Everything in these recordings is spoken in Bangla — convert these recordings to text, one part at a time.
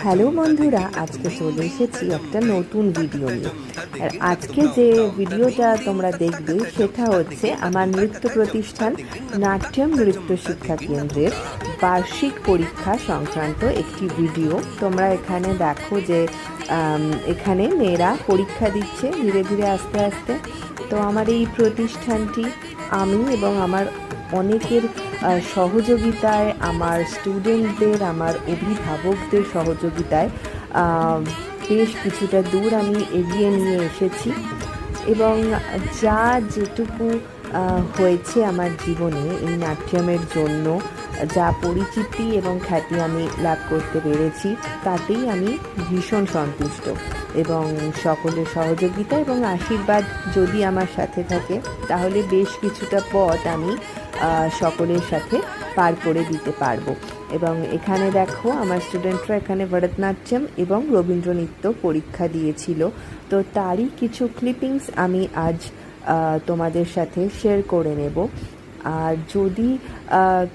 হ্যালো বন্ধুরা, আজকে চলে এসেছি একটা নতুন ভিডিও নিয়ে। আর আজকে যে ভিডিওটা তোমরা দেখবে সেটা হচ্ছে আমার নৃত্য প্রতিষ্ঠান নাট্যম নৃত্য শিক্ষা কেন্দ্রের বার্ষিক পরীক্ষা সংক্রান্ত একটি ভিডিও। তোমরা এখানে দেখো যে এখানে মেয়েরা পরীক্ষা দিচ্ছে ধীরে ধীরে আস্তে আস্তে। তো আমার এই প্রতিষ্ঠানটি আমি এবং আমার অনেকের সহযোগিতায়, আমার স্টুডেন্টদের, আমার অভিভাবকদের সহযোগিতায় বেশ কিছুটা দূর আমি এগিয়ে নিয়ে এসেছি। এবং যা যেটুকু হয়েছে আমার জীবনে এই নাট্যমের জন্য, যা পরিচিতি এবং খ্যাতি আমি লাভ করতে পেরেছি, তাতেই আমি ভীষণ সন্তুষ্ট। এবং সকলের সহযোগিতা এবং আশীর্বাদ যদি আমার সাথে থাকে, তাহলে বেশ কিছুটা পথ আমি সকলের সাথে পার করে দিতে পারবো। এবং এখানে দেখো আমার স্টুডেন্টরা এখানে ভরতনাট্যম এবং রবীন্দ্র নৃত্য পরীক্ষা দিয়েছিল। তো তারই কিছু ক্লিপিংস আমি আজ তোমাদের সাথে শেয়ার করে নেব। আর যদি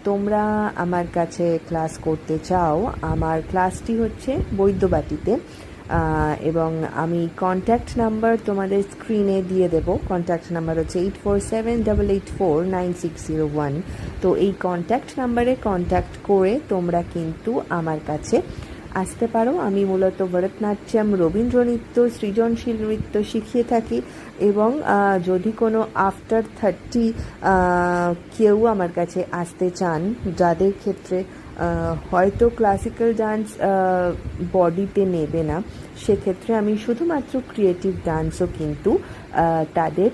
তোমরা আমার কাছে ক্লাস করতে চাও, আমার ক্লাসটি হচ্ছে বৈদ্যবাটিতে, এবং আমি কন্ট্যাক্ট নাম্বার তোমাদের স্ক্রিনে দিয়ে দেব। কন্ট্যাক্ট নাম্বার হচ্ছে 8478849601। তো এই কন্ট্যাক্ট নাম্বারে কন্ট্যাক্ট করে তোমরা কিন্তু আমার কাছে আসতে পারো। আমি মূলত ভরতনাট্যম, রবীন্দ্র নৃত্য, সৃজনশীল নৃত্য শিখিয়ে থাকি। এবং যদি কোনো আফটার 30 কেউ আমার কাছে আসতে চান, যাদের ক্ষেত্রে হয়তো ক্লাসিক্যাল ডান্স বডিতে নেবে না, সেক্ষেত্রে আমি শুধুমাত্র ক্রিয়েটিভ ডান্সও কিন্তু তাদের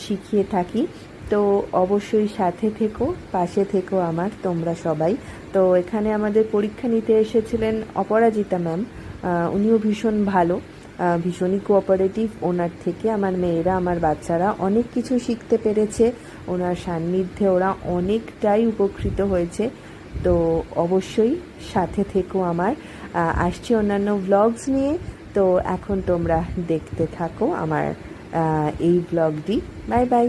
শিখিয়ে থাকি। তো অবশ্যই সাথে থেকো, পাশে থেকো আমার তোমরা সবাই। তো এখানে আমাদের পরীক্ষা নিতে এসেছিলেন অপরাজিতা ম্যাম। উনিও ভীষণ ভালো, ভীষণই কোঅপারেটিভ। ওনার থেকে আমার মেয়েরা, আমার বাচ্চারা অনেক কিছু শিখতে পেরেছে। ওনার সান্নিধ্যে ওরা অনেকটাই উপকৃত হয়েছে। তো অবশ্যই সাথে থেকো আমার। আসছি অন্যান্য ভ্লগস নিয়ে। তো এখন তোমরা দেখতে থাকো আমার এই ভ্লগটি। Bye bye.